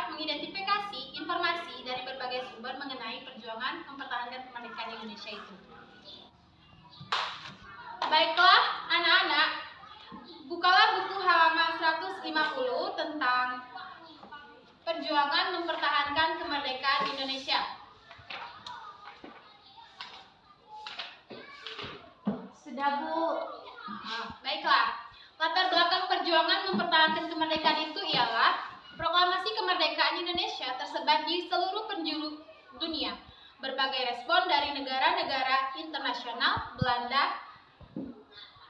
akan mengidentifikasi informasi dari berbagai sumber mengenai perjuangan mempertahankan kemerdekaan Indonesia itu. Baiklah anak-anak, bukalah buku halaman 150 tentang perjuangan mempertahankan kemerdekaan Indonesia. Sudah, Bu. Baiklah. Latar belakang perjuangan mempertahankan kemerdekaan itu ialah proklamasi kemerdekaan Indonesia tersebar di seluruh penjuru dunia. Berbagai respon dari negara-negara internasional Belanda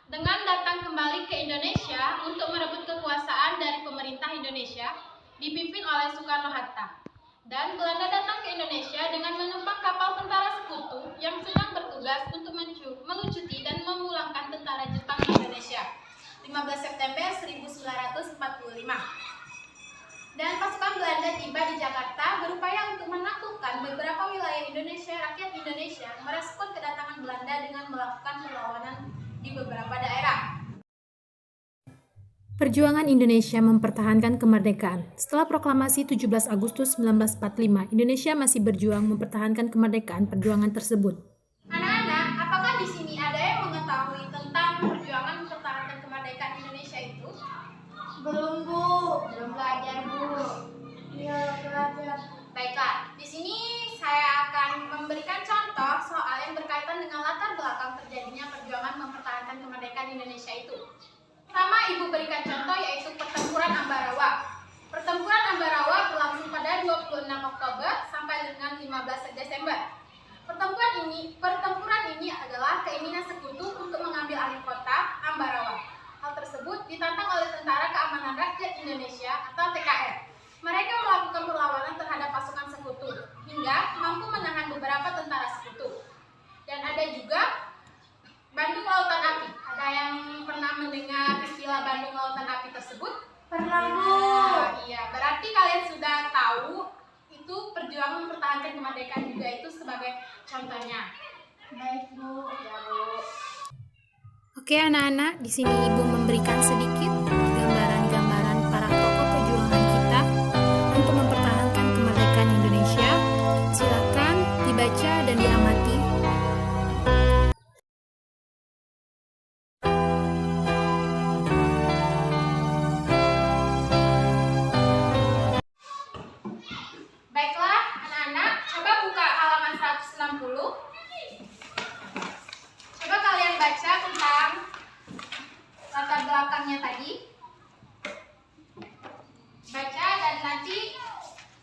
dengan datang kembali ke Indonesia untuk merebut kekuasaan dari pemerintah Indonesia dipimpin oleh Soekarno-Hatta. Dan Belanda datang ke Indonesia dengan menumpang kapal tentara sekutu yang sedang bertugas untuk melucuti dan memulangkan tentara Jepang ke Indonesia. 15 September 1945. Dan pasukan Belanda tiba di Jakarta berupaya untuk menaklukkan beberapa wilayah Indonesia. Rakyat Indonesia merespon kedatangan Belanda dengan melakukan perlawanan di beberapa daerah. Perjuangan Indonesia mempertahankan kemerdekaan. Setelah proklamasi 17 Agustus 1945, Indonesia masih berjuang mempertahankan kemerdekaan perjuangan tersebut. Anak-anak, apakah di sini ada yang mengetahui tentang perjuangan mempertahankan kemerdekaan Indonesia itu? Belum, Bu. Belum belajar, Bu. Iya, belajar. Baiklah, di sini saya akan memberikan contoh soal yang berkaitan dengan latar belakang terjadinya perjuangan mempertahankan kemerdekaan Indonesia itu. Pertama, Ibu berikan contoh yaitu Pertempuran Ambarawa. Pertempuran Ambarawa berlangsung pada 26 Oktober sampai dengan 15 Desember. Pertempuran ini adalah keinginan sekutu untuk mengambil alih kota Ambarawa. Hal tersebut ditantang oleh Tentara Keamanan Rakyat Indonesia atau TKR. Mereka melakukan perlawanan terhadap pasukan sekutu hingga mampu menahan beberapa tentara sekutu. Dan ada juga Bandung Lautan Api. Ada yang pernah mendengar istilah Bandung Lautan Api tersebut? Pernah, Bu. Iya, berarti kalian sudah tahu itu perjuangan mempertahankan kemerdekaan juga itu sebagai contohnya. Baik, Bu. Ya, Bu. Oke anak-anak, di sini Ibu memberikan sedikit gambaran-gambaran para tokoh perjuangan kita untuk mempertahankan kemerdekaan Indonesia. Silakan dibaca dan diamati. Baiklah, anak-anak, coba buka halaman 160. Coba kalian baca tentang latar belakangnya tadi. Baca dan nanti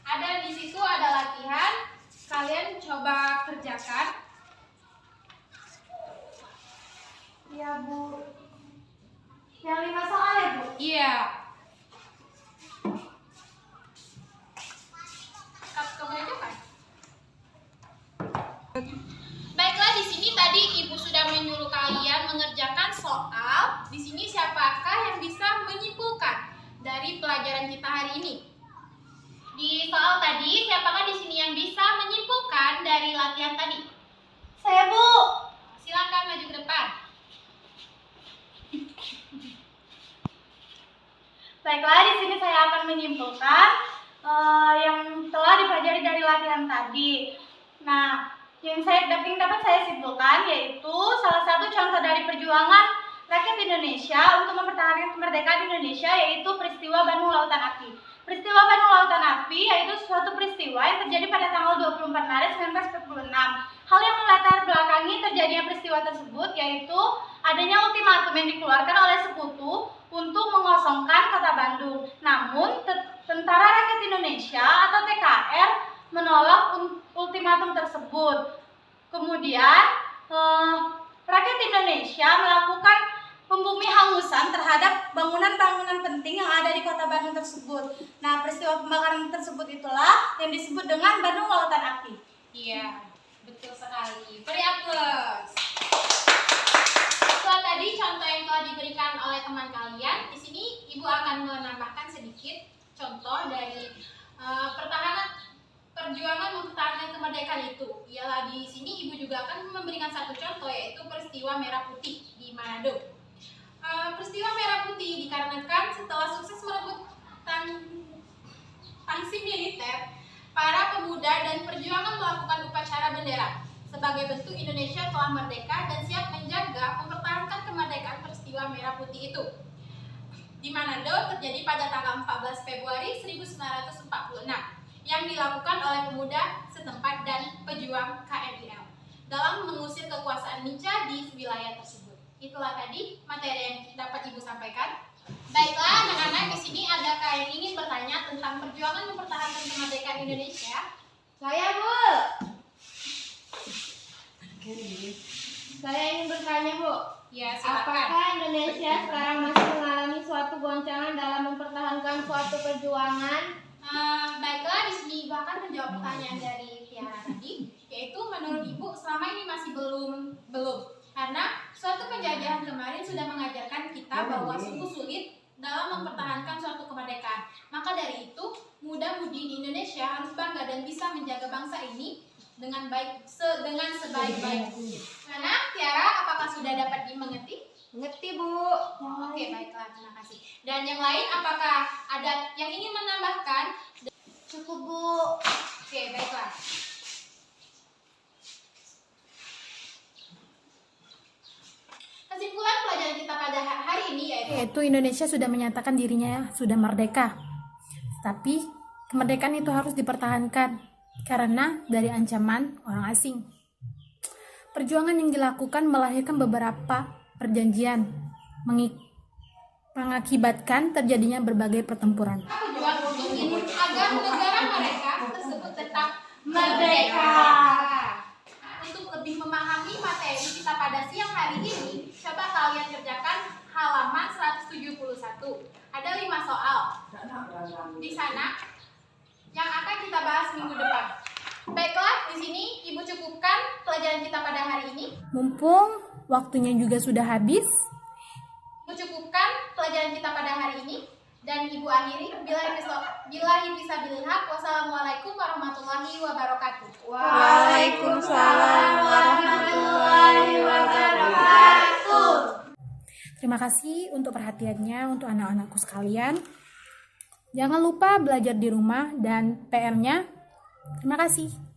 ada di situ ada latihan. Kalian coba kerjakan. Iya, Bu. Yang 5 soal ya, Bu? Iya. Kamu itu kan? Baiklah, di sini tadi Ibu sudah menyuruh kalian mengerjakan soal. Di sini siapakah yang bisa menyimpulkan dari pelajaran kita hari ini? Di soal tadi, siapakah di sini yang bisa menyimpulkan dari latihan tadi? Saya, Bu. Silakan maju ke depan. Baiklah, di sini saya akan menyimpulkan yang telah dipelajari dari latihan tadi. Nah, yang dapat saya simpulkan yaitu salah satu contoh dari perjuangan rakyat Indonesia untuk mempertahankan kemerdekaan Indonesia yaitu peristiwa Bandung Lautan Api. Peristiwa Bandung Lautan Api yaitu suatu peristiwa yang terjadi pada tanggal 24 Maret 1946. Hal yang melatar belakangi terjadinya peristiwa tersebut yaitu adanya ultimatum yang dikeluarkan oleh sekutu untuk mengosongkan kota Bandung. Namun, Tentara Rakyat Indonesia atau TKR menolak ultimatum tersebut. Kemudian, rakyat Indonesia melakukan pembumi hangusan terhadap bangunan-bangunan penting yang ada di kota Bandung tersebut. Nah, peristiwa pembakaran tersebut itulah yang disebut dengan Bandung Lautan Api. Iya, betul sekali. Beri aplaus. Setelah tadi contoh yang telah diberikan oleh teman kalian, di sini Ibu akan menambahkan sedikit contoh dari perjuangan mempertahankan kemerdekaan itu. Ialah di sini Ibu juga akan memberikan satu contoh yaitu peristiwa Merah Putih di Manado. Peristiwa Merah Putih dikarenakan setelah sukses merebut aliansi militer, para pemuda dan perjuangan melakukan upacara bendera sebagai bentuk Indonesia telah merdeka dan siap menjaga mempertahankan kemerdekaan peristiwa Merah Putih itu, di Manado terjadi pada tanggal 14 Februari 1946 yang dilakukan oleh pemuda setempat dan pejuang KMIL dalam mengusir kekuasaan Minca di wilayah tersebut. Itulah tadi materi yang dapat Ibu sampaikan. Baiklah anak-anak, di sini ada yang ingin bertanya tentang perjuangan mempertahankan kemerdekaan Indonesia. Saya, Bu. Saya ingin bertanya, Bu. Ya, silakan. Apakah Indonesia sekarang masih mengalami suatu goncangan dalam mempertahankan suatu perjuangan? Baiklah, di sini Ibu akan menjawab pertanyaan dari Tiara tadi, yaitu menurut Ibu selama ini masih belum. Karena suatu penjajahan kemarin sudah mengajarkan kita bahwa sungguh sulit dalam mempertahankan suatu kemerdekaan. Maka dari itu, muda-mudi di Indonesia harus bangga dan bisa menjaga bangsa ini dengan sebaik-baiknya. Karena Tiara, apakah sudah dapat dimengerti? Mengerti, Bu. Oke, baiklah, terima kasih. Dan yang lain, apakah ada yang ingin menambahkan? Cukup, Bu. Oke, baiklah. Kesimpulan pelajaran kita pada hari ini Yaitu Indonesia sudah menyatakan dirinya sudah merdeka. Tapi kemerdekaan itu harus dipertahankan karena dari ancaman orang asing. Perjuangan yang dilakukan melahirkan beberapa perjanjian, mengakibatkan terjadinya berbagai pertempuran. berjuang untuk ini agar negara mereka tersebut tetap Merdeka. Untuk lebih memahami materi kita pada siang hari ini, coba kalian kerjakan halaman 171. Ada 5 soal di sana yang akan kita bahas minggu depan. Baiklah, di sini Ibu cukupkan pelajaran kita pada hari ini. Mumpung waktunya juga sudah habis, Ibu cukupkan pelajaran kita pada hari ini. Dan Ibu akhiri, billahi fisabilillah, wassalamualaikum warahmatullahi wabarakatuh. Waalaikumsalam warahmatullahi wabarakatuh. terima kasih untuk perhatiannya untuk anak-anakku sekalian. Jangan lupa belajar di rumah dan PR-nya. Terima kasih.